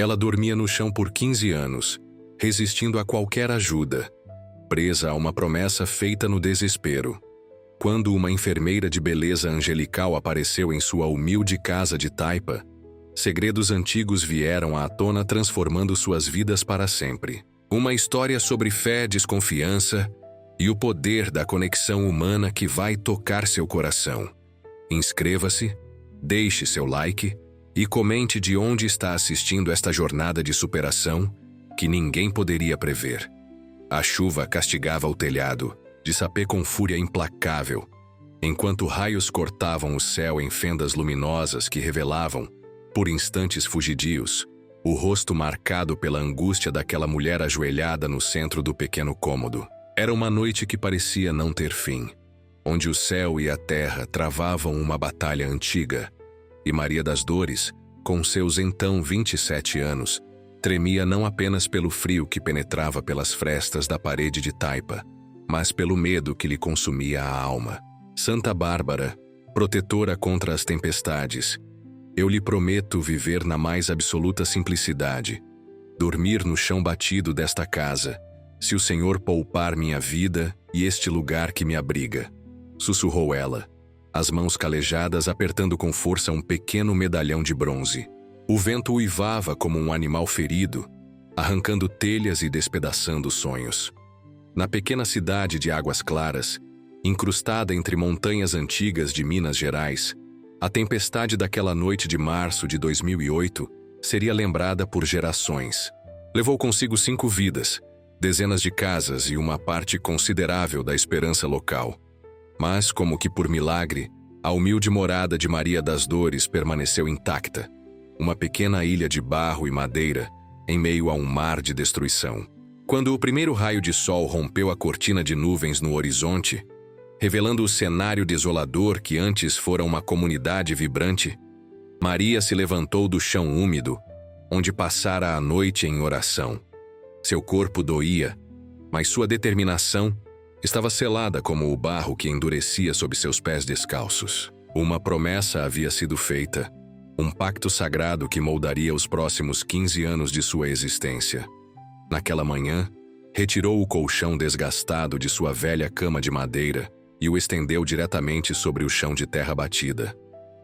Ela dormia no chão por 15 anos, resistindo a qualquer ajuda, presa a uma promessa feita no desespero. Quando uma enfermeira de beleza angelical apareceu em sua humilde casa de taipa, segredos antigos vieram à tona, transformando suas vidas para sempre. Uma história sobre fé, desconfiança e o poder da conexão humana que vai tocar seu coração. Inscreva-se, deixe seu like e comente de onde está assistindo esta jornada de superação que ninguém poderia prever. A chuva castigava o telhado, de sapê com fúria implacável, enquanto raios cortavam o céu em fendas luminosas que revelavam, por instantes fugidios, o rosto marcado pela angústia daquela mulher ajoelhada no centro do pequeno cômodo. Era uma noite que parecia não ter fim, onde o céu e a terra travavam uma batalha antiga, e Maria das Dores, com seus então 27 anos, tremia não apenas pelo frio que penetrava pelas frestas da parede de taipa, mas pelo medo que lhe consumia a alma. Santa Bárbara, protetora contra as tempestades, eu lhe prometo viver na mais absoluta simplicidade, dormir no chão batido desta casa, se o Senhor poupar minha vida e este lugar que me abriga. Sussurrou ela, as mãos calejadas apertando com força um pequeno medalhão de bronze. O vento uivava como um animal ferido, arrancando telhas e despedaçando sonhos. Na pequena cidade de Águas Claras, incrustada entre montanhas antigas de Minas Gerais, a tempestade daquela noite de março de 2008 seria lembrada por gerações. Levou consigo 5 vidas, dezenas de casas e uma parte considerável da esperança local. Mas, como que por milagre, a humilde morada de Maria das Dores permaneceu intacta, uma pequena ilha de barro e madeira em meio a um mar de destruição. Quando o primeiro raio de sol rompeu a cortina de nuvens no horizonte, revelando o cenário desolador que antes fora uma comunidade vibrante, Maria se levantou do chão úmido, onde passara a noite em oração. Seu corpo doía, mas sua determinação estava selada como o barro que endurecia sob seus pés descalços. Uma promessa havia sido feita, um pacto sagrado que moldaria os próximos 15 anos de sua existência. Naquela manhã, retirou o colchão desgastado de sua velha cama de madeira e o estendeu diretamente sobre o chão de terra batida.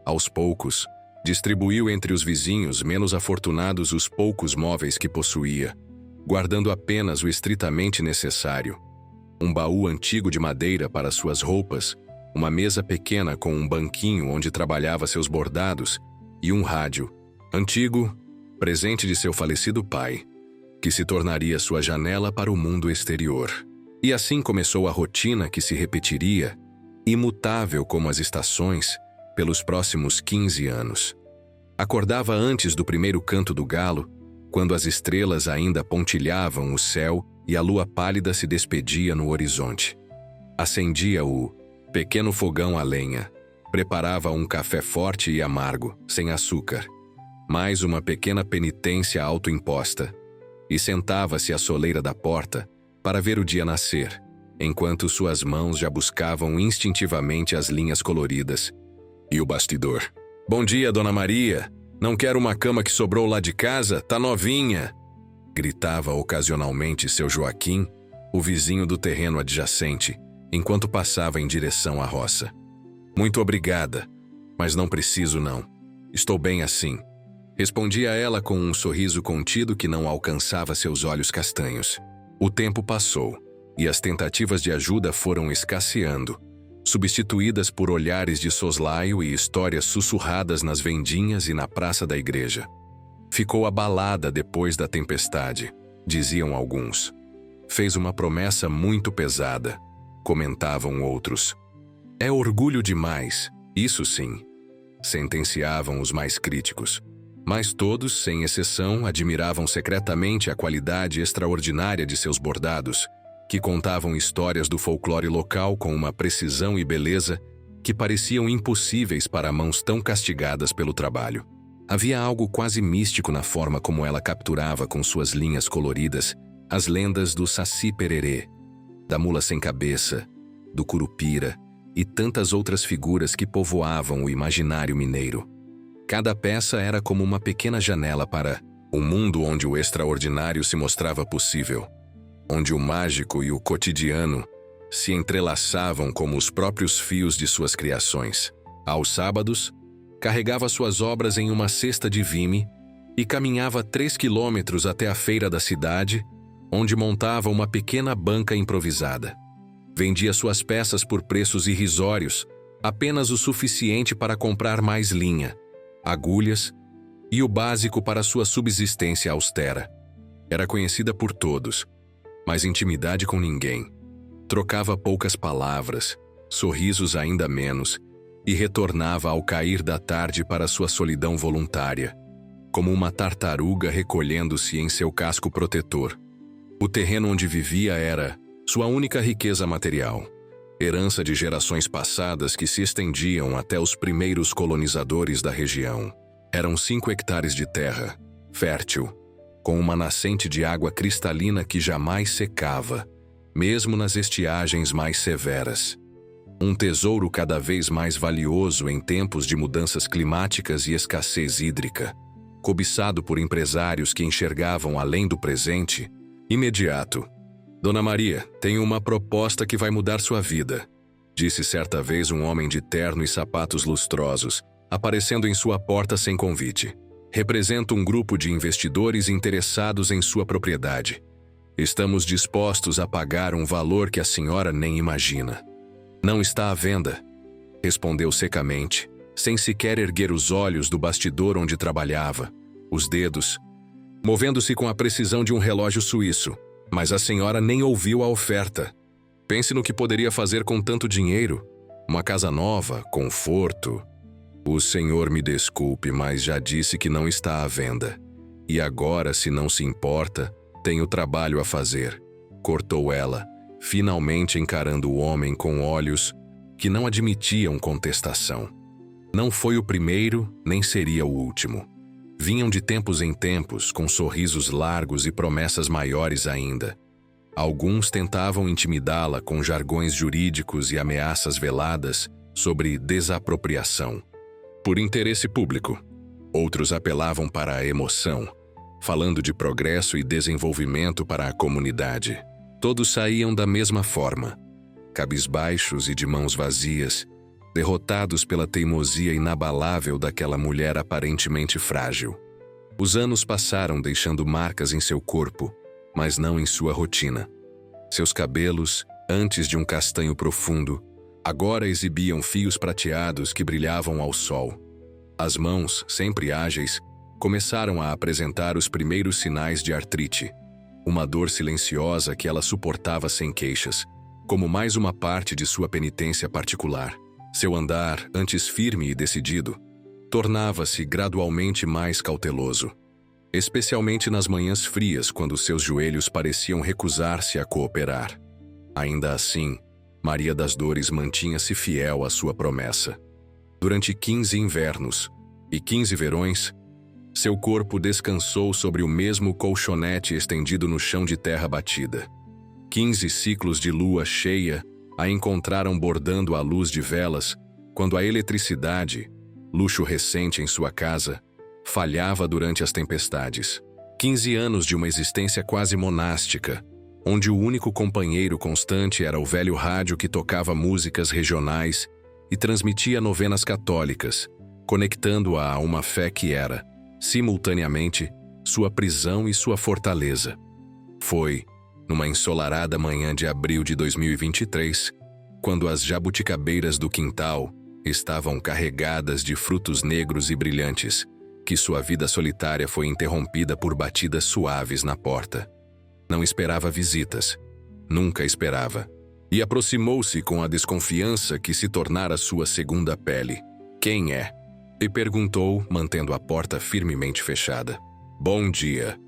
Aos poucos, distribuiu entre os vizinhos menos afortunados os poucos móveis que possuía, guardando apenas o estritamente necessário. Um baú antigo de madeira para suas roupas, uma mesa pequena com um banquinho onde trabalhava seus bordados e um rádio, antigo, presente de seu falecido pai, que se tornaria sua janela para o mundo exterior. E assim começou a rotina que se repetiria, imutável como as estações, pelos próximos 15 anos. Acordava antes do primeiro canto do galo, quando as estrelas ainda pontilhavam o céu e a lua pálida se despedia no horizonte. Acendia o pequeno fogão a lenha, preparava um café forte e amargo, sem açúcar, mais uma pequena penitência autoimposta, e sentava-se à soleira da porta para ver o dia nascer, enquanto suas mãos já buscavam instintivamente as linhas coloridas. E o bastidor. "Bom dia, Dona Maria. Não quer uma cama que sobrou lá de casa? Tá novinha!" Gritava ocasionalmente seu Joaquim, o vizinho do terreno adjacente, enquanto passava em direção à roça. "Muito obrigada, mas não preciso não. Estou bem assim", respondia ela com um sorriso contido que não alcançava seus olhos castanhos. O tempo passou, e as tentativas de ajuda foram escasseando, substituídas por olhares de soslaio e histórias sussurradas nas vendinhas e na praça da igreja. Ficou abalada depois da tempestade, diziam alguns. Fez uma promessa muito pesada, comentavam outros. É orgulho demais, isso sim, sentenciavam os mais críticos. Mas todos, sem exceção, admiravam secretamente a qualidade extraordinária de seus bordados, que contavam histórias do folclore local com uma precisão e beleza que pareciam impossíveis para mãos tão castigadas pelo trabalho. Havia algo quase místico na forma como ela capturava com suas linhas coloridas as lendas do Saci Pererê, da mula sem cabeça, do Curupira e tantas outras figuras que povoavam o imaginário mineiro. Cada peça era como uma pequena janela para Um mundo onde o extraordinário se mostrava possível, onde o mágico e o cotidiano se entrelaçavam como os próprios fios de suas criações. Aos sábados, carregava suas obras em uma cesta de vime e caminhava 3 quilômetros até a feira da cidade, onde montava uma pequena banca improvisada. Vendia suas peças por preços irrisórios, apenas o suficiente para comprar mais linha, agulhas e o básico para sua subsistência austera. Era conhecida por todos, mas intimidade com ninguém. Trocava poucas palavras, sorrisos ainda menos, e retornava ao cair da tarde para sua solidão voluntária, como uma tartaruga recolhendo-se em seu casco protetor. O terreno onde vivia era sua única riqueza material, herança de gerações passadas que se estendiam até os primeiros colonizadores da região. Eram 5 hectares de terra, fértil, com uma nascente de água cristalina que jamais secava, mesmo nas estiagens mais severas. Um tesouro cada vez mais valioso em tempos de mudanças climáticas e escassez hídrica, cobiçado por empresários que enxergavam além do presente, imediato. Dona Maria, tenho uma proposta que vai mudar sua vida, disse certa vez um homem de terno e sapatos lustrosos, aparecendo em sua porta sem convite. Represento um grupo de investidores interessados em sua propriedade. Estamos dispostos a pagar um valor que a senhora nem imagina. Não está à venda, respondeu secamente, sem sequer erguer os olhos do bastidor onde trabalhava, os dedos, movendo-se com a precisão de um relógio suíço. Mas a senhora nem ouviu a oferta. Pense no que poderia fazer com tanto dinheiro. Uma casa nova, conforto. O senhor me desculpe, mas já disse que não está à venda. E agora, se não se importa, tenho trabalho a fazer. Cortou ela, finalmente encarando o homem com olhos que não admitiam contestação. Não foi o primeiro, nem seria o último. Vinham de tempos em tempos, com sorrisos largos e promessas maiores ainda. Alguns tentavam intimidá-la com jargões jurídicos e ameaças veladas sobre desapropriação, por interesse público. Outros apelavam para a emoção, falando de progresso e desenvolvimento para a comunidade. Todos saíam da mesma forma, cabisbaixos e de mãos vazias, derrotados pela teimosia inabalável daquela mulher aparentemente frágil. Os anos passaram deixando marcas em seu corpo, mas não em sua rotina. Seus cabelos, antes de um castanho profundo, agora exibiam fios prateados que brilhavam ao sol. As mãos, sempre ágeis, começaram a apresentar os primeiros sinais de artrite, uma dor silenciosa que ela suportava sem queixas, como mais uma parte de sua penitência particular. Seu andar, antes firme e decidido, tornava-se gradualmente mais cauteloso, especialmente nas manhãs frias quando seus joelhos pareciam recusar-se a cooperar. Ainda assim, Maria das Dores mantinha-se fiel à sua promessa. Durante 15 invernos e 15 verões, seu corpo descansou sobre o mesmo colchonete estendido no chão de terra batida. 15 ciclos de lua cheia a encontraram bordando à luz de velas, quando a eletricidade, luxo recente em sua casa, falhava durante as tempestades. 15 anos de uma existência quase monástica, onde o único companheiro constante era o velho rádio que tocava músicas regionais e transmitia novenas católicas, conectando-a a uma fé que era, simultaneamente, sua prisão e sua fortaleza. Foi numa ensolarada manhã de abril de 2023, quando as jabuticabeiras do quintal estavam carregadas de frutos negros e brilhantes, que sua vida solitária foi interrompida por batidas suaves na porta. Não esperava visitas, nunca esperava, e aproximou-se com a desconfiança que se tornara sua segunda pele. "Quem é?" e perguntou, mantendo a porta firmemente fechada. "Bom dia.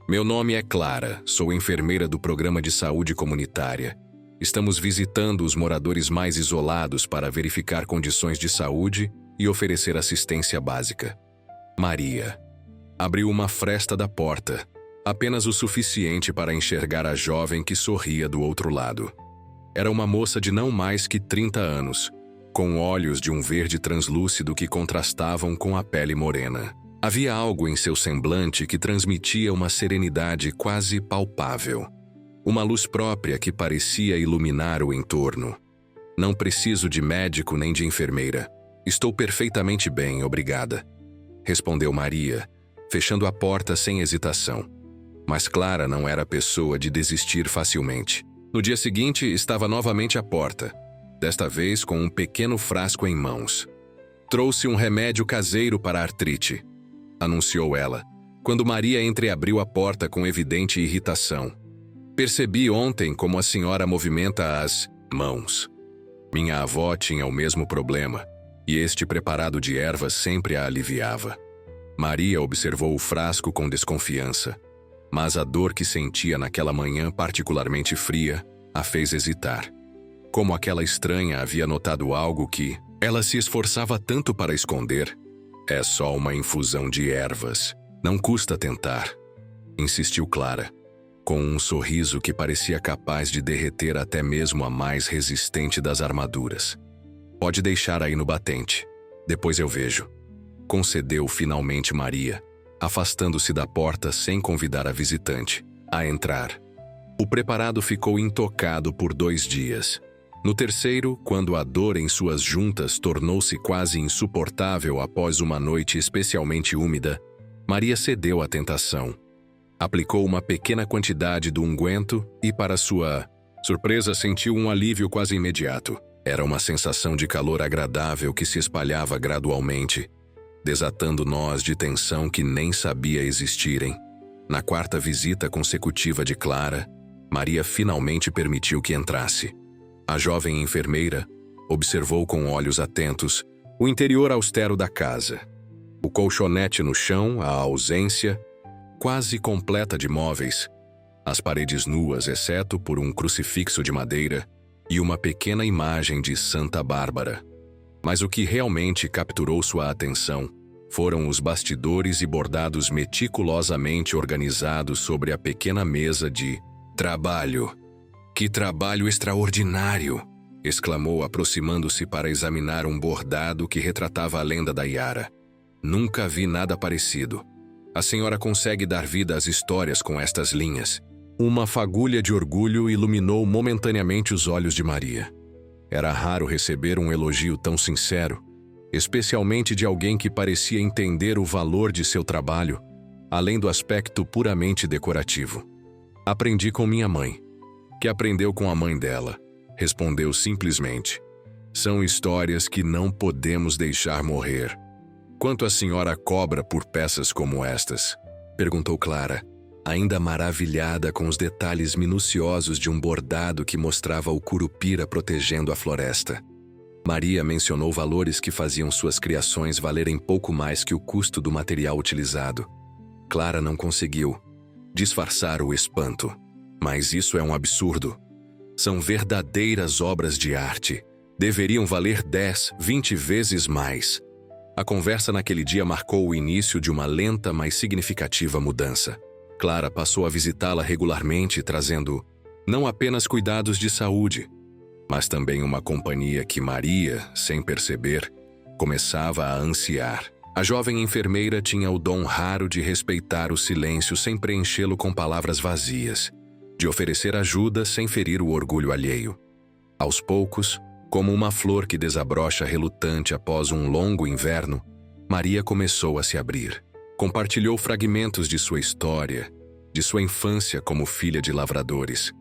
Meu nome é Clara, sou enfermeira do programa de saúde comunitária. Estamos visitando os moradores mais isolados para verificar condições de saúde e oferecer assistência básica." Maria abriu uma fresta da porta, apenas o suficiente para enxergar a jovem que sorria do outro lado. Era uma moça de não mais que 30 anos, com olhos de um verde translúcido que contrastavam com a pele morena. Havia algo em seu semblante que transmitia uma serenidade quase palpável. Uma luz própria que parecia iluminar o entorno. Não preciso de médico nem de enfermeira. Estou perfeitamente bem, obrigada, respondeu Maria, fechando a porta sem hesitação. Mas Clara não era pessoa de desistir facilmente. No dia seguinte, estava novamente à porta, desta vez com um pequeno frasco em mãos. Trouxe um remédio caseiro para a artrite, anunciou ela, quando Maria entreabriu a porta com evidente irritação. Percebi ontem como a senhora movimenta as mãos. Minha avó tinha o mesmo problema, e este preparado de ervas sempre a aliviava. Maria observou o frasco com desconfiança, mas a dor que sentia naquela manhã particularmente fria a fez hesitar. Como aquela estranha havia notado algo que ela se esforçava tanto para esconder. É só uma infusão de ervas. Não custa tentar, insistiu Clara, com um sorriso que parecia capaz de derreter até mesmo a mais resistente das armaduras. Pode deixar aí no batente. Depois eu vejo. Concedeu finalmente Maria, afastando-se da porta sem convidar a visitante a entrar. O preparado ficou intocado por 2 dias. No terceiro, quando a dor em suas juntas tornou-se quase insuportável após uma noite especialmente úmida, Maria cedeu à tentação. Aplicou uma pequena quantidade do unguento e, para sua surpresa, sentiu um alívio quase imediato. Era uma sensação de calor agradável que se espalhava gradualmente, desatando nós de tensão que nem sabia existirem. Na 4ª visita consecutiva de Clara, Maria finalmente permitiu que entrasse. A jovem enfermeira observou com olhos atentos o interior austero da casa. O colchonete no chão, a ausência quase completa de móveis, as paredes nuas exceto por um crucifixo de madeira e uma pequena imagem de Santa Bárbara. Mas o que realmente capturou sua atenção foram os bastidores e bordados meticulosamente organizados sobre a pequena mesa de trabalho. Que trabalho extraordinário! Exclamou, aproximando-se para examinar um bordado que retratava a lenda da Yara. Nunca vi nada parecido. A senhora consegue dar vida às histórias com estas linhas. Uma fagulha de orgulho iluminou momentaneamente os olhos de Maria. Era raro receber um elogio tão sincero, especialmente de alguém que parecia entender o valor de seu trabalho, além do aspecto puramente decorativo. Aprendi com minha mãe, que aprendeu com a mãe dela, respondeu simplesmente. São histórias que não podemos deixar morrer. Quanto a senhora cobra por peças como estas? Perguntou Clara, ainda maravilhada com os detalhes minuciosos de um bordado que mostrava o curupira protegendo a floresta. Maria mencionou valores que faziam suas criações valerem pouco mais que o custo do material utilizado. Clara não conseguiu disfarçar o espanto. Mas isso é um absurdo. São verdadeiras obras de arte. Deveriam valer 10, 20 vezes mais. A conversa naquele dia marcou o início de uma lenta, mas significativa mudança. Clara passou a visitá-la regularmente, trazendo não apenas cuidados de saúde, mas também uma companhia que Maria, sem perceber, começava a ansiar. A jovem enfermeira tinha o dom raro de respeitar o silêncio sem preenchê-lo com palavras vazias, de oferecer ajuda sem ferir o orgulho alheio. Aos poucos, como uma flor que desabrocha relutante após um longo inverno, Maria começou a se abrir. Compartilhou fragmentos de sua história, de sua infância como filha de lavradores,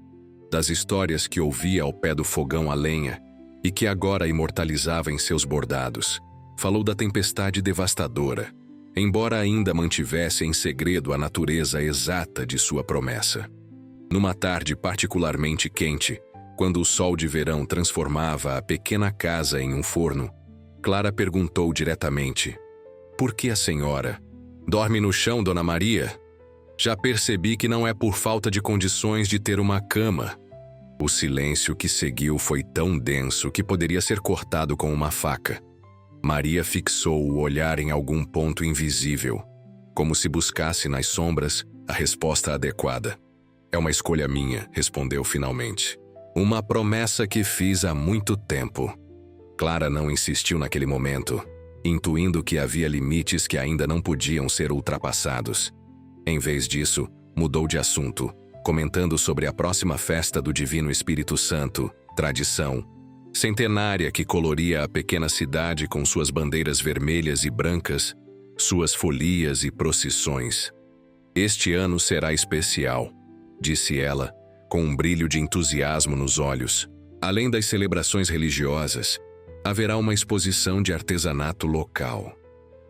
das histórias que ouvia ao pé do fogão a lenha e que agora imortalizava em seus bordados. Falou da tempestade devastadora, embora ainda mantivesse em segredo a natureza exata de sua promessa. Numa tarde particularmente quente, quando o sol de verão transformava a pequena casa em um forno, Clara perguntou diretamente: "Por que a senhora dorme no chão, Dona Maria? Já percebi que não é por falta de condições de ter uma cama." O silêncio que seguiu foi tão denso que poderia ser cortado com uma faca. Maria fixou o olhar em algum ponto invisível, como se buscasse nas sombras a resposta adequada. "É uma escolha minha", respondeu finalmente. "Uma promessa que fiz há muito tempo." Clara não insistiu naquele momento. intuindo que havia limites que ainda não podiam ser ultrapassados. Em vez disso, mudou de assunto, comentando sobre a próxima festa do Divino Espírito Santo, tradição centenária que coloria a pequena cidade com suas bandeiras vermelhas e brancas, suas folias e procissões. Este ano será especial, disse ela, com um brilho de entusiasmo nos olhos. Além das celebrações religiosas, haverá uma exposição de artesanato local.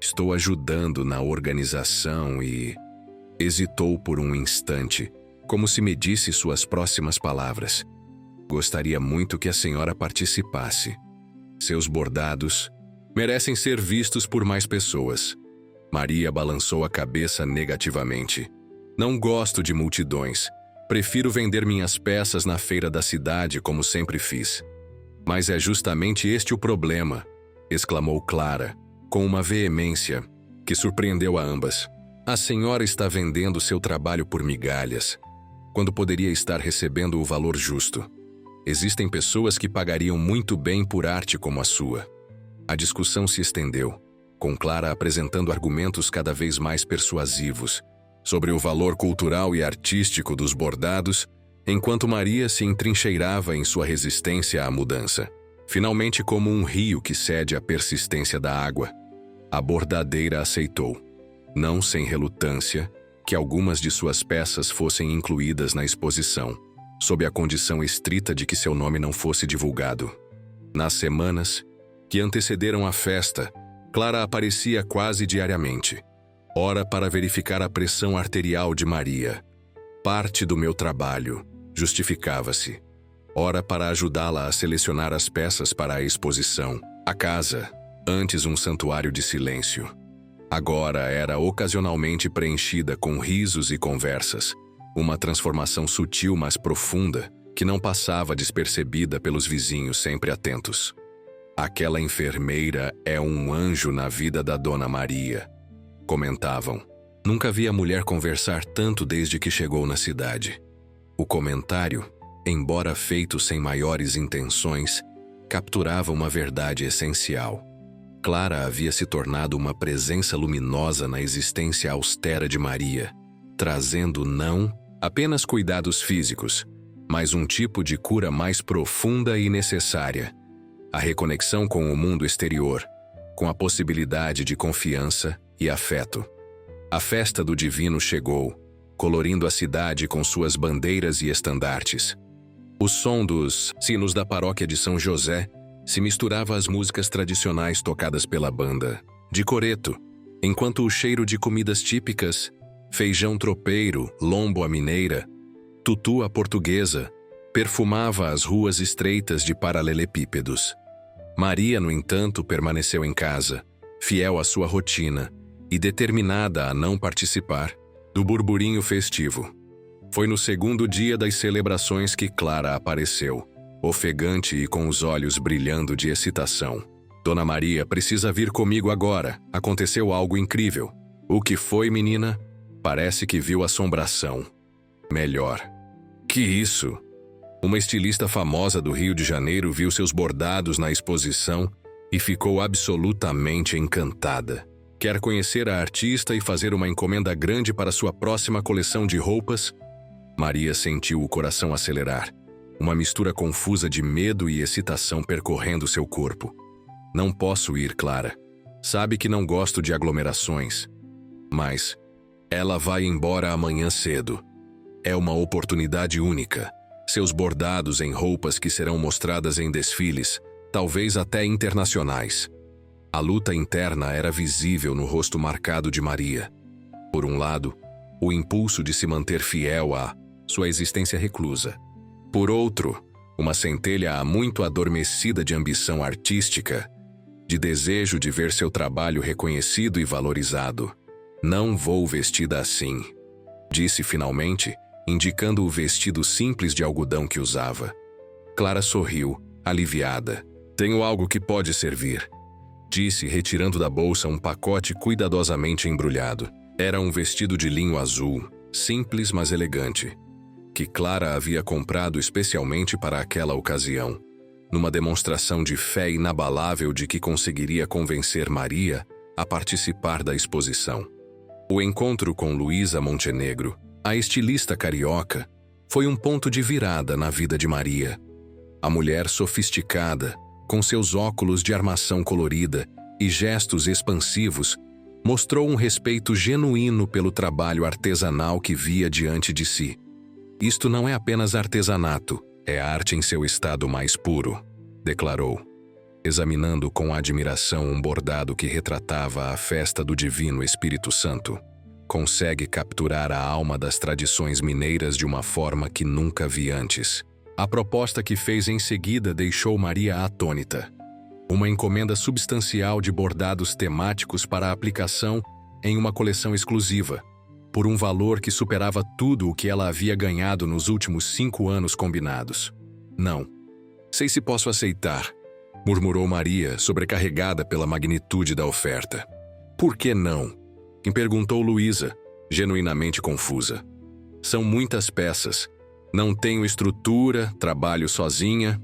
Estou ajudando na organização e... Hesitou por um instante, como se medisse suas próximas palavras. Gostaria muito que a senhora participasse. Seus bordados merecem ser vistos por mais pessoas. Maria balançou a cabeça negativamente. Não gosto de multidões. Prefiro vender minhas peças na feira da cidade como sempre fiz. Mas é justamente este o problema, exclamou Clara, com uma veemência que surpreendeu a ambas. A senhora está vendendo seu trabalho por migalhas, quando poderia estar recebendo o valor justo. Existem pessoas que pagariam muito bem por arte como a sua. A discussão se estendeu, com Clara apresentando argumentos cada vez mais persuasivos sobre o valor cultural e artístico dos bordados, enquanto Maria se entrincheirava em sua resistência à mudança. Finalmente, como um rio que cede à persistência da água, a bordadeira aceitou, não sem relutância, que algumas de suas peças fossem incluídas na exposição, sob a condição estrita de que seu nome não fosse divulgado. Nas semanas que antecederam a festa, Clara aparecia quase diariamente, ora para verificar a pressão arterial de Maria. Parte do meu trabalho, justificava-se. Ora para ajudá-la a selecionar as peças para a exposição. A casa, antes um santuário de silêncio, agora era ocasionalmente preenchida com risos e conversas, uma transformação sutil mas profunda que não passava despercebida pelos vizinhos sempre atentos. Aquela enfermeira é um anjo na vida da Dona Maria, comentavam. Nunca vi a mulher conversar tanto desde que chegou na cidade. O comentário, embora feito sem maiores intenções, capturava uma verdade essencial. Clara havia se tornado uma presença luminosa na existência austera de Maria, trazendo não apenas cuidados físicos, mas um tipo de cura mais profunda e necessária, a reconexão com o mundo exterior, com a possibilidade de confiança e afeto. A festa do Divino chegou, colorindo a cidade com suas bandeiras e estandartes. O som dos sinos da paróquia de São José se misturava às músicas tradicionais tocadas pela banda de coreto, enquanto o cheiro de comidas típicas, feijão tropeiro, lombo à mineira, tutu à portuguesa, perfumava as ruas estreitas de paralelepípedos. Maria, no entanto, permaneceu em casa, fiel à sua rotina e determinada a não participar do burburinho festivo. Foi no segundo dia das celebrações que Clara apareceu, ofegante e com os olhos brilhando de excitação. Dona Maria precisa vir comigo agora. Aconteceu algo incrível. O que foi, menina? Parece que viu assombração. Melhor. Que isso? Uma estilista famosa do Rio de Janeiro viu seus bordados na exposição e ficou absolutamente encantada. Quer conhecer a artista e fazer uma encomenda grande para sua próxima coleção de roupas? Maria sentiu o coração acelerar, uma mistura confusa de medo e excitação percorrendo seu corpo. Não posso ir, Clara. Sabe que não gosto de aglomerações. Mas ela vai embora amanhã cedo. É uma oportunidade única. Seus bordados em roupas que serão mostradas em desfiles, talvez até internacionais. A luta interna era visível no rosto marcado de Maria. Por um lado, o impulso de se manter fiel à sua existência reclusa. Por outro, uma centelha muito adormecida de ambição artística, de desejo de ver seu trabalho reconhecido e valorizado. Não vou vestida assim, disse finalmente, indicando o vestido simples de algodão que usava. Clara sorriu, aliviada. Tenho algo que pode servir, disse, retirando da bolsa um pacote cuidadosamente embrulhado. Era um vestido de linho azul, simples mas elegante, que Clara havia comprado especialmente para aquela ocasião, numa demonstração de fé inabalável de que conseguiria convencer Maria a participar da exposição. O encontro com Luísa Montenegro, a estilista carioca, foi um ponto de virada na vida de Maria. A mulher sofisticada, com seus óculos de armação colorida e gestos expansivos, mostrou um respeito genuíno pelo trabalho artesanal que via diante de si. Isto não é apenas artesanato, é arte em seu estado mais puro, declarou, examinando com admiração um bordado que retratava a festa do Divino Espírito Santo. Consegue capturar a alma das tradições mineiras de uma forma que nunca vi antes. A proposta que fez em seguida deixou Maria atônita. Uma encomenda substancial de bordados temáticos para aplicação em uma coleção exclusiva, por um valor que superava tudo o que ela havia ganhado nos últimos 5 anos combinados. Não sei se posso aceitar, murmurou Maria, sobrecarregada pela magnitude da oferta. Por que não? Perguntou Luísa, genuinamente confusa. São muitas peças. Não tenho estrutura, trabalho sozinha.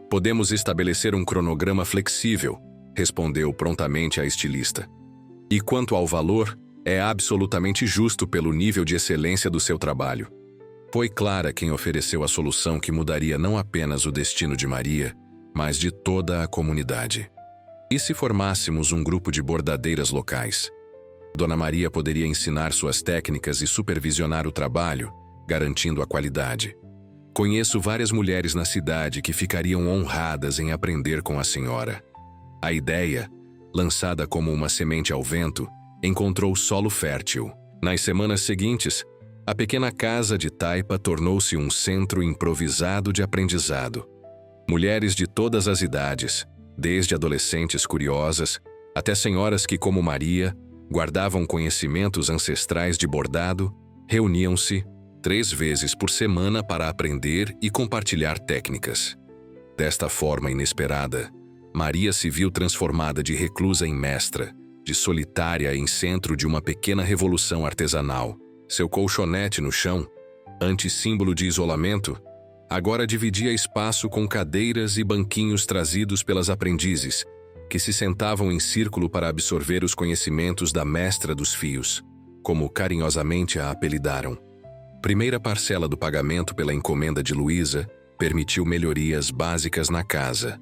Podemos estabelecer um cronograma flexível, respondeu prontamente a estilista. E quanto ao valor, é absolutamente justo pelo nível de excelência do seu trabalho. Foi Clara quem ofereceu a solução que mudaria não apenas o destino de Maria, mas de toda a comunidade. E se formássemos um grupo de bordadeiras locais? Dona Maria poderia ensinar suas técnicas e supervisionar o trabalho, garantindo a qualidade. Conheço várias mulheres na cidade que ficariam honradas em aprender com a senhora. A ideia, lançada como uma semente ao vento, encontrou solo fértil. Nas semanas seguintes, a pequena casa de taipa tornou-se um centro improvisado de aprendizado. Mulheres de todas as idades, desde adolescentes curiosas até senhoras que, como Maria, guardavam conhecimentos ancestrais de bordado, reuniam-se 3 vezes por semana para aprender e compartilhar técnicas. Desta forma inesperada, Maria se viu transformada de reclusa em mestra, de solitária em centro de uma pequena revolução artesanal. Seu colchonete no chão, antes símbolo de isolamento, agora dividia espaço com cadeiras e banquinhos trazidos pelas aprendizes, que se sentavam em círculo para absorver os conhecimentos da mestra dos fios, como carinhosamente a apelidaram. Primeira parcela do pagamento pela encomenda de Luísa permitiu melhorias básicas na casa.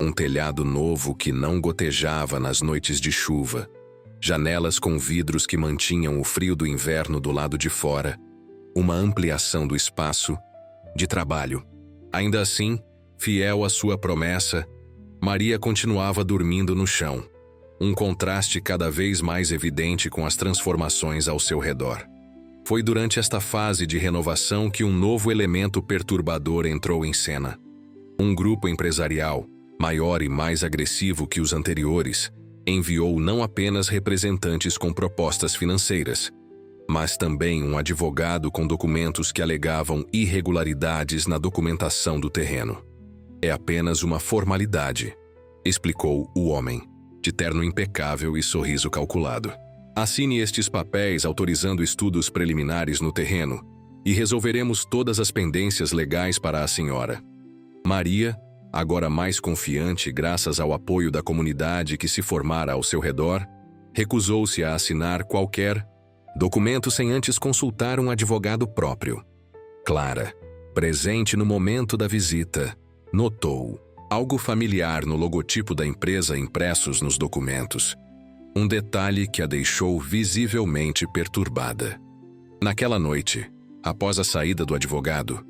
Um telhado novo que não gotejava nas noites de chuva, janelas com vidros que mantinham o frio do inverno do lado de fora, uma ampliação do espaço de trabalho. Ainda assim, fiel à sua promessa, Maria continuava dormindo no chão, um contraste cada vez mais evidente com as transformações ao seu redor. Foi durante esta fase de renovação que um novo elemento perturbador entrou em cena. Um grupo empresarial, maior e mais agressivo que os anteriores, enviou não apenas representantes com propostas financeiras, mas também um advogado com documentos que alegavam irregularidades na documentação do terreno. É apenas uma formalidade, explicou o homem, de terno impecável e sorriso calculado. Assine estes papéis autorizando estudos preliminares no terreno e resolveremos todas as pendências legais para a senhora. Maria, agora mais confiante graças ao apoio da comunidade que se formara ao seu redor, recusou-se a assinar qualquer documento sem antes consultar um advogado próprio. Clara, presente no momento da visita, notou algo familiar no logotipo da empresa impressos nos documentos, um detalhe que a deixou visivelmente perturbada. Naquela noite, após a saída do advogado,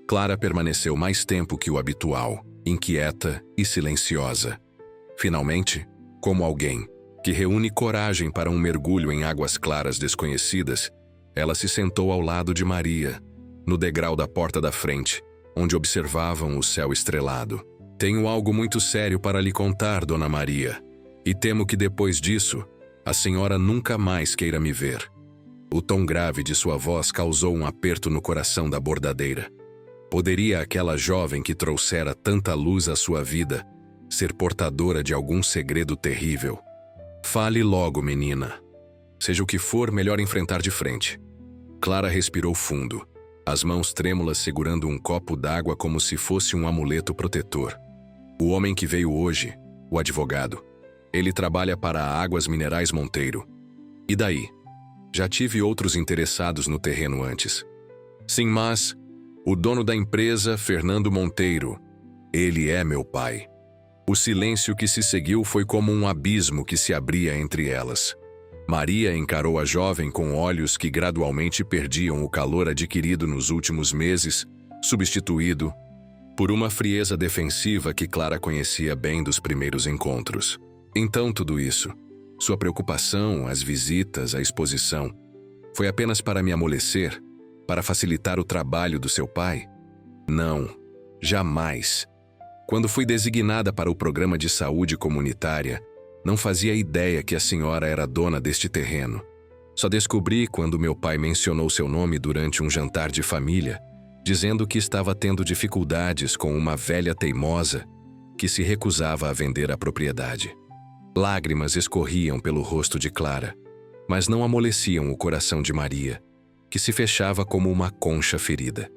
Clara permaneceu mais tempo que o habitual, inquieta e silenciosa. Finalmente, como alguém que reúne coragem para um mergulho em águas claras desconhecidas, ela se sentou ao lado de Maria, no degrau da porta da frente, onde observavam o céu estrelado. Tenho algo muito sério para lhe contar, Dona Maria, e temo que depois disso, a senhora nunca mais queira me ver. O tom grave de sua voz causou um aperto no coração da bordadeira. Poderia aquela jovem que trouxera tanta luz à sua vida ser portadora de algum segredo terrível? Fale logo, menina. Seja o que for, melhor enfrentar de frente. Clara respirou fundo, as mãos trêmulas segurando um copo d'água como se fosse um amuleto protetor. O homem que veio hoje, o advogado, ele trabalha para a Águas Minerais Monteiro. E daí? Já tive outros interessados no terreno antes. Sim, mas o dono da empresa, Fernando Monteiro, ele é meu pai. O silêncio que se seguiu foi como um abismo que se abria entre elas. Maria encarou a jovem com olhos que gradualmente perdiam o calor adquirido nos últimos meses, substituído por uma frieza defensiva que Clara conhecia bem dos primeiros encontros. Então tudo isso, sua preocupação, as visitas, a exposição, foi apenas para me amolecer, para facilitar o trabalho do seu pai? Não, jamais. Quando fui designada para o programa de saúde comunitária, não fazia ideia que a senhora era dona deste terreno. Só descobri quando meu pai mencionou seu nome durante um jantar de família, dizendo que estava tendo dificuldades com uma velha teimosa que se recusava a vender a propriedade. Lágrimas escorriam pelo rosto de Clara, mas não amoleciam o coração de Maria, que se fechava como uma concha ferida.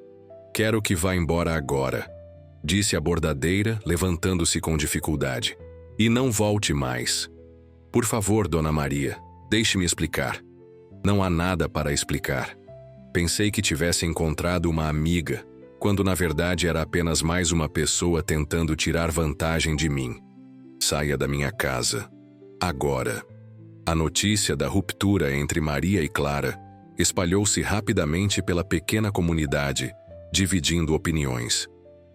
Quero que vá embora agora, disse a bordadeira, levantando-se com dificuldade. E não volte mais. Por favor, Dona Maria, deixe-me explicar. Não há nada para explicar. Pensei que tivesse encontrado uma amiga, quando na verdade era apenas mais uma pessoa tentando tirar vantagem de mim. Saia da minha casa. Agora. A notícia da ruptura entre Maria e Clara espalhou-se rapidamente pela pequena comunidade, dividindo opiniões.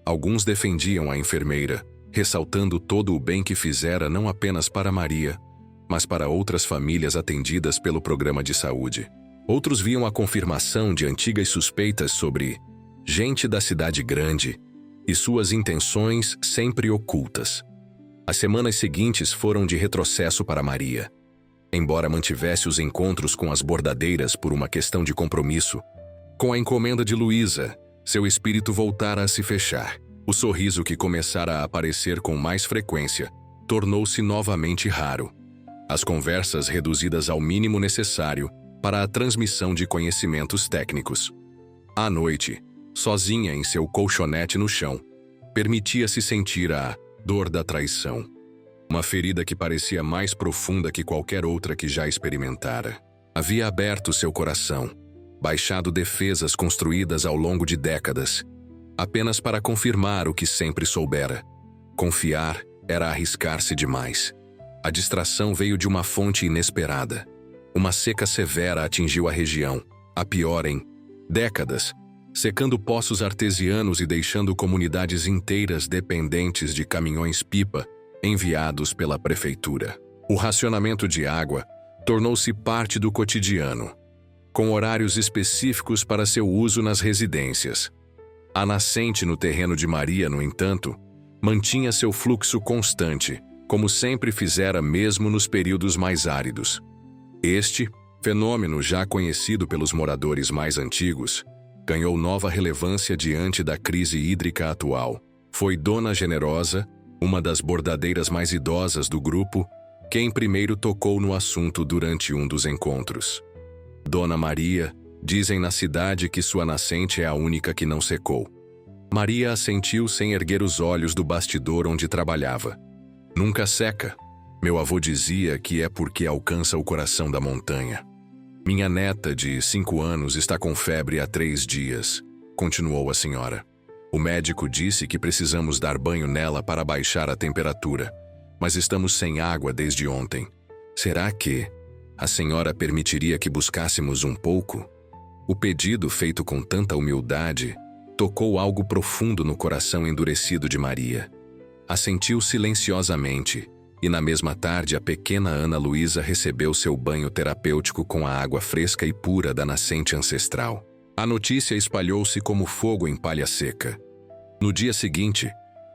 Alguns defendiam a enfermeira, ressaltando todo o bem que fizera não apenas para Maria, mas para outras famílias atendidas pelo programa de saúde. Outros viam a confirmação de antigas suspeitas sobre gente da cidade grande e suas intenções sempre ocultas. As semanas seguintes foram de retrocesso para Maria. Embora mantivesse os encontros com as bordadeiras por uma questão de compromisso, com a encomenda de Luísa, seu espírito voltara a se fechar. O sorriso que começara a aparecer com mais frequência tornou-se novamente raro. As conversas reduzidas ao mínimo necessário para a transmissão de conhecimentos técnicos. À noite, sozinha em seu colchonete no chão, permitia-se sentir a dor da traição. Uma ferida que parecia mais profunda que qualquer outra que já experimentara. Havia aberto seu coração, baixado defesas construídas ao longo de décadas, apenas para confirmar o que sempre soubera. Confiar era arriscar-se demais. A distração veio de uma fonte inesperada. Uma seca severa atingiu a região, a pior em décadas, secando poços artesianos e deixando comunidades inteiras dependentes de caminhões-pipa enviados pela prefeitura. O racionamento de água tornou-se parte do cotidiano, com horários específicos para seu uso nas residências. A nascente no terreno de Maria, no entanto, mantinha seu fluxo constante, como sempre fizera mesmo nos períodos mais áridos. Este, fenômeno já conhecido pelos moradores mais antigos, ganhou nova relevância diante da crise hídrica atual. Foi Dona Generosa, uma das bordadeiras mais idosas do grupo, quem primeiro tocou no assunto durante um dos encontros. Dona Maria, dizem na cidade que sua nascente é a única que não secou. Maria assentiu sem erguer os olhos do bastidor onde trabalhava. Nunca seca. Meu avô dizia que é porque alcança o coração da montanha. Minha neta, de 5 anos, está com febre há 3 dias, continuou a senhora. O médico disse que precisamos dar banho nela para baixar a temperatura, mas estamos sem água desde ontem. Será que a senhora permitiria que buscássemos um pouco? O pedido, feito com tanta humildade, tocou algo profundo no coração endurecido de Maria. Assentiu silenciosamente, e na mesma tarde a pequena Ana Luísa recebeu seu banho terapêutico com a água fresca e pura da nascente ancestral. A notícia espalhou-se como fogo em palha seca. No dia seguinte,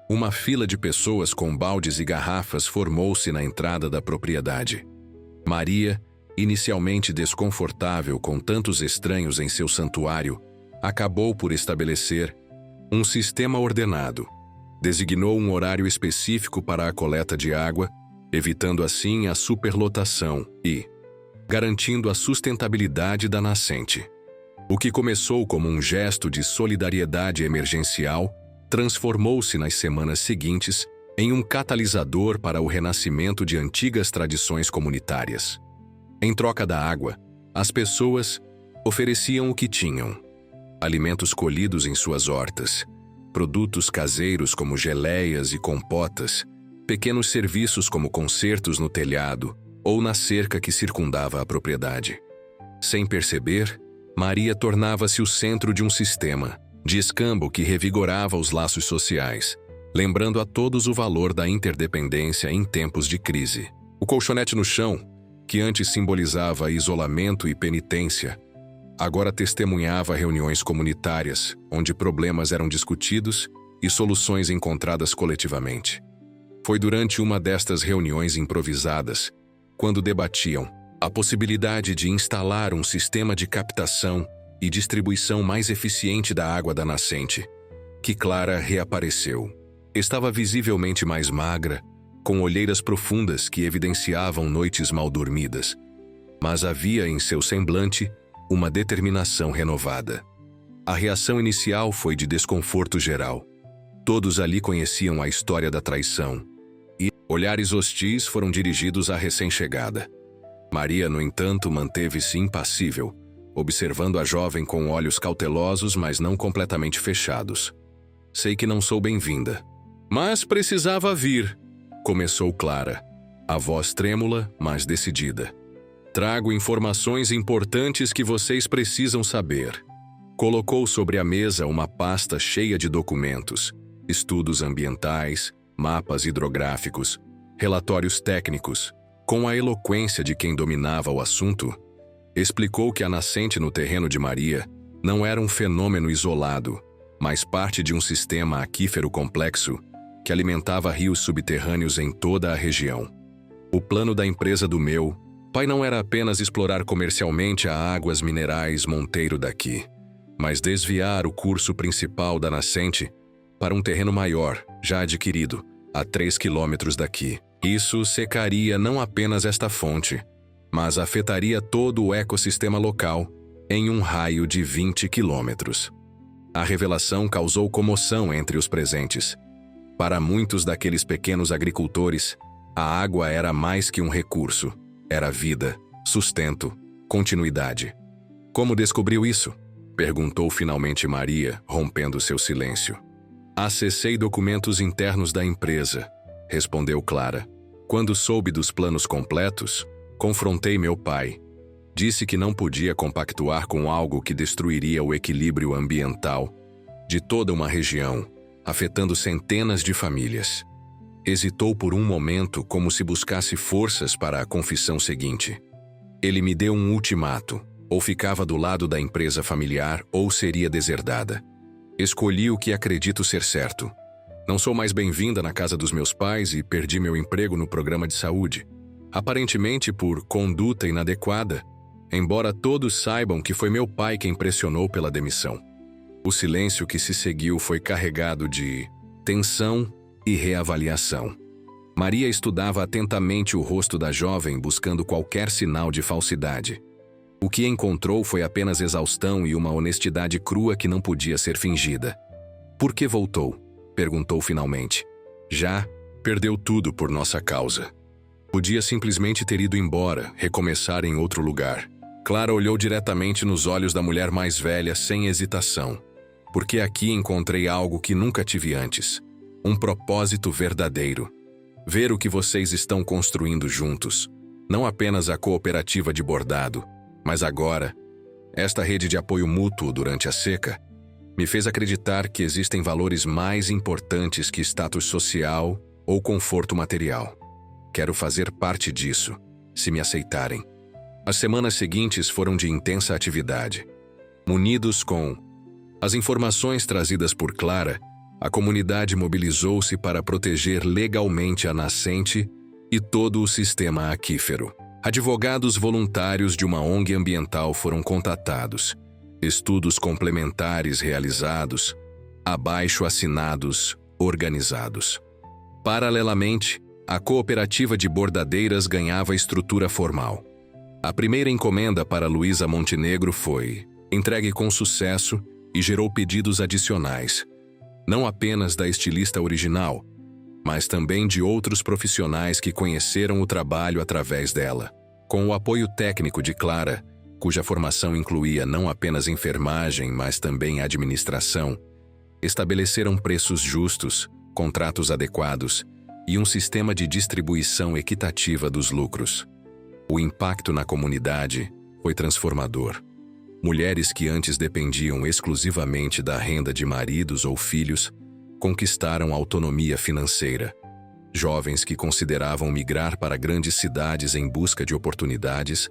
uma fila de pessoas com baldes e garrafas formou-se na entrada da propriedade. Maria, inicialmente desconfortável com tantos estranhos em seu santuário, acabou por estabelecer um sistema ordenado. Designou um horário específico para a coleta de água, evitando assim a superlotação e garantindo a sustentabilidade da nascente. O que começou como um gesto de solidariedade emergencial transformou-se nas semanas seguintes em um catalisador para o renascimento de antigas tradições comunitárias. Em troca da água, as pessoas ofereciam o que tinham: alimentos colhidos em suas hortas, produtos caseiros como geleias e compotas, pequenos serviços como consertos no telhado ou na cerca que circundava a propriedade. Sem perceber, Maria tornava-se o centro de um sistema de escambo que revigorava os laços sociais, lembrando a todos o valor da interdependência em tempos de crise. O colchonete no chão, que antes simbolizava isolamento e penitência, agora testemunhava reuniões comunitárias, onde problemas eram discutidos e soluções encontradas coletivamente. Foi durante uma destas reuniões improvisadas, quando debatiam a possibilidade de instalar um sistema de captação e distribuição mais eficiente da água da nascente, que Clara reapareceu. Estava visivelmente mais magra, com olheiras profundas que evidenciavam noites mal dormidas, mas havia em seu semblante uma determinação renovada. A reação inicial foi de desconforto geral. Todos ali conheciam a história da traição, e olhares hostis foram dirigidos à recém-chegada. Maria, no entanto, manteve-se impassível, observando a jovem com olhos cautelosos, mas não completamente fechados. Sei que não sou bem-vinda, mas precisava vir, começou Clara, a voz trêmula, mas decidida. Trago informações importantes que vocês precisam saber. Colocou sobre a mesa uma pasta cheia de documentos, estudos ambientais, mapas hidrográficos, relatórios técnicos. Com a eloquência de quem dominava o assunto, explicou que a nascente no terreno de Maria não era um fenômeno isolado, mas parte de um sistema aquífero complexo que alimentava rios subterrâneos em toda a região. O plano da empresa do meu pai não era apenas explorar comercialmente a águas minerais Monteiro daqui, mas desviar o curso principal da nascente para um terreno maior, já adquirido, a 3 quilômetros daqui. Isso secaria não apenas esta fonte, mas afetaria todo o ecossistema local em um raio de 20 quilômetros. A revelação causou comoção entre os presentes. Para muitos daqueles pequenos agricultores, a água era mais que um recurso, era vida, sustento, continuidade. Como descobriu isso? Perguntou finalmente Maria, rompendo seu silêncio. Acessei documentos internos da empresa, respondeu Clara. Quando soube dos planos completos, confrontei meu pai. Disse que não podia compactuar com algo que destruiria o equilíbrio ambiental de toda uma região, afetando centenas de famílias. Hesitou por um momento, como se buscasse forças para a confissão seguinte. Ele me deu um ultimato: ou ficava do lado da empresa familiar ou seria deserdada. Escolhi o que acredito ser certo. Não sou mais bem-vinda na casa dos meus pais e perdi meu emprego no programa de saúde, aparentemente por conduta inadequada, embora todos saibam que foi meu pai quem pressionou pela demissão. O silêncio que se seguiu foi carregado de tensão e reavaliação. Maria estudava atentamente o rosto da jovem, buscando qualquer sinal de falsidade. O que encontrou foi apenas exaustão e uma honestidade crua que não podia ser fingida. Por que voltou? Perguntou finalmente. Já perdeu tudo por nossa causa. Podia simplesmente ter ido embora, recomeçar em outro lugar. Clara olhou diretamente nos olhos da mulher mais velha sem hesitação. Porque aqui encontrei algo que nunca tive antes. Um propósito verdadeiro. Ver o que vocês estão construindo juntos. Não apenas a cooperativa de bordado, mas agora, esta rede de apoio mútuo durante a seca, me fez acreditar que existem valores mais importantes que status social ou conforto material. Quero fazer parte disso, se me aceitarem. As semanas seguintes foram de intensa atividade. Munidos com as informações trazidas por Clara, a comunidade mobilizou-se para proteger legalmente a nascente e todo o sistema aquífero. Advogados voluntários de uma ONG ambiental foram contatados, estudos complementares realizados, abaixo-assinados organizados. Paralelamente, a cooperativa de bordadeiras ganhava estrutura formal. A primeira encomenda para Luísa Montenegro foi entregue com sucesso e gerou pedidos adicionais, não apenas da estilista original, mas também de outros profissionais que conheceram o trabalho através dela. Com o apoio técnico de Clara, cuja formação incluía não apenas enfermagem, mas também administração, estabeleceram preços justos, contratos adequados e um sistema de distribuição equitativa dos lucros. O impacto na comunidade foi transformador. Mulheres que antes dependiam exclusivamente da renda de maridos ou filhos conquistaram autonomia financeira. Jovens que consideravam migrar para grandes cidades em busca de oportunidades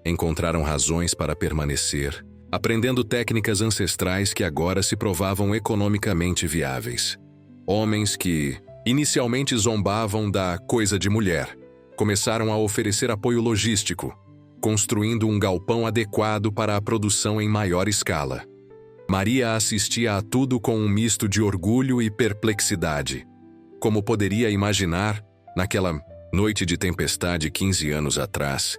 encontraram razões para permanecer, aprendendo técnicas ancestrais que agora se provavam economicamente viáveis. Homens que, inicialmente zombavam da coisa de mulher, começaram a oferecer apoio logístico, construindo um galpão adequado para a produção em maior escala. Maria assistia a tudo com um misto de orgulho e perplexidade. Como poderia imaginar, naquela noite de tempestade 15 anos atrás,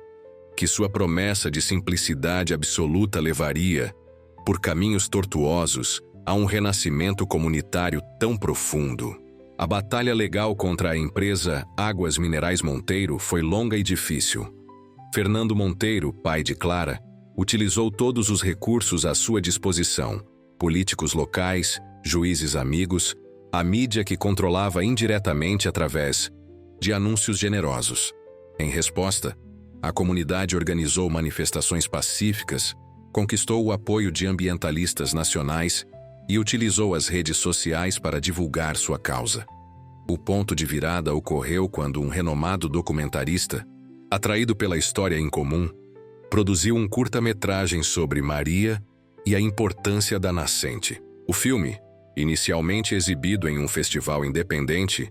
que sua promessa de simplicidade absoluta levaria, por caminhos tortuosos, a um renascimento comunitário tão profundo? A batalha legal contra a empresa Águas Minerais Monteiro foi longa e difícil. Fernando Monteiro, pai de Clara, utilizou todos os recursos à sua disposição: políticos locais, juízes amigos, a mídia que controlava indiretamente através de anúncios generosos. Em resposta, a comunidade organizou manifestações pacíficas, conquistou o apoio de ambientalistas nacionais e utilizou as redes sociais para divulgar sua causa. O ponto de virada ocorreu quando um renomado documentarista, atraído pela história em comum, produziu um curta-metragem sobre Maria e a importância da nascente. O filme, inicialmente exibido em um festival independente,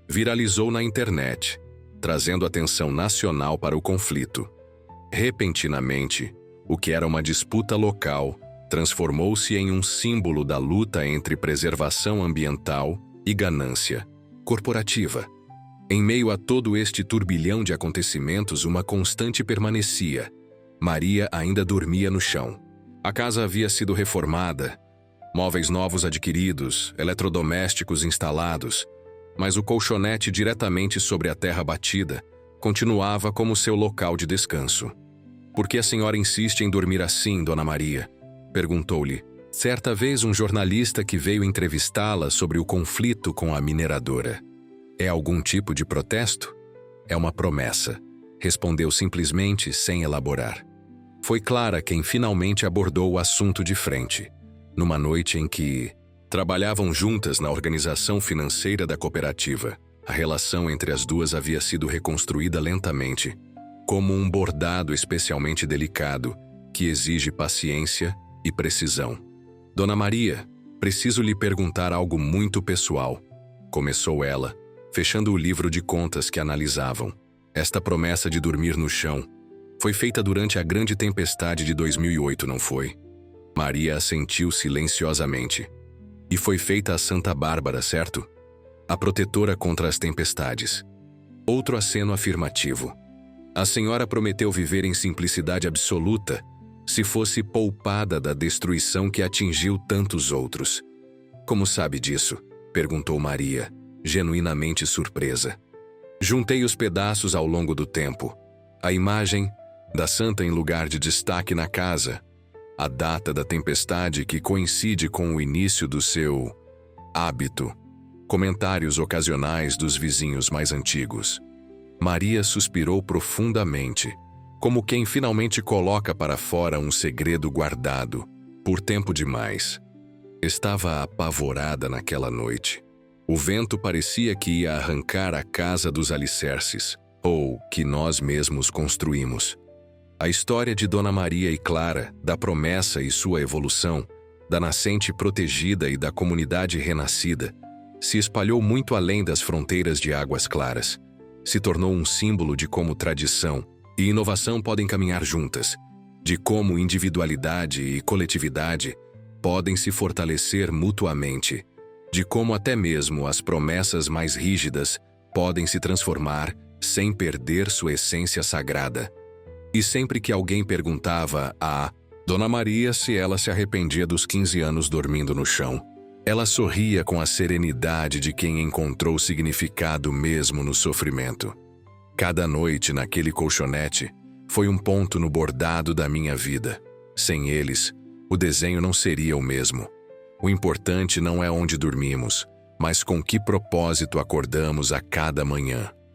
viralizou na internet, trazendo atenção nacional para o conflito. Repentinamente, o que era uma disputa local transformou-se em um símbolo da luta entre preservação ambiental e ganância corporativa. Em meio a todo este turbilhão de acontecimentos, uma constante permanecia: Maria ainda dormia no chão. A casa havia sido reformada, móveis novos adquiridos, eletrodomésticos instalados, mas o colchonete diretamente sobre a terra batida continuava como seu local de descanso. "Por que a senhora insiste em dormir assim, Dona Maria?" perguntou-lhe certa vez um jornalista que veio entrevistá-la sobre o conflito com a mineradora. "É algum tipo de protesto?" "É uma promessa", respondeu simplesmente, sem elaborar. Foi Clara quem finalmente abordou o assunto de frente, numa noite em que trabalhavam juntas na organização financeira da cooperativa. A relação entre as duas havia sido reconstruída lentamente, como um bordado especialmente delicado, que exige paciência e precisão. "Dona Maria, preciso lhe perguntar algo muito pessoal", começou ela, fechando o livro de contas que analisavam. "Esta promessa de dormir no chão foi feita durante a grande tempestade de 2008, não foi?" Maria assentiu silenciosamente. "E foi feita a Santa Bárbara, certo? A protetora contra as tempestades." Outro aceno afirmativo. "A senhora prometeu viver em simplicidade absoluta se fosse poupada da destruição que atingiu tantos outros." "Como sabe disso?" perguntou Maria, genuinamente surpresa. "Juntei os pedaços ao longo do tempo. A imagem da santa em lugar de destaque na casa, a data da tempestade que coincide com o início do seu hábito, comentários ocasionais dos vizinhos mais antigos." Maria suspirou profundamente, como quem finalmente coloca para fora um segredo guardado por tempo demais. Estava apavorada naquela noite. O vento parecia que ia arrancar a casa dos alicerces, ou que nós mesmos construímos. A história de Dona Maria e Clara, da promessa e sua evolução, da nascente protegida e da comunidade renascida, se espalhou muito além das fronteiras de Águas Claras. Se tornou um símbolo de como tradição e inovação podem caminhar juntas, de como individualidade e coletividade podem se fortalecer mutuamente, de como até mesmo as promessas mais rígidas podem se transformar sem perder sua essência sagrada. E sempre que alguém perguntava a Dona Maria se ela se arrependia dos 15 anos dormindo no chão, Ela sorria com a serenidade de quem encontrou significado mesmo no sofrimento. Cada noite naquele colchonete foi um ponto no bordado da minha vida. Sem eles, o desenho não seria o mesmo. O importante não é onde dormimos, mas com que propósito acordamos a cada manhã.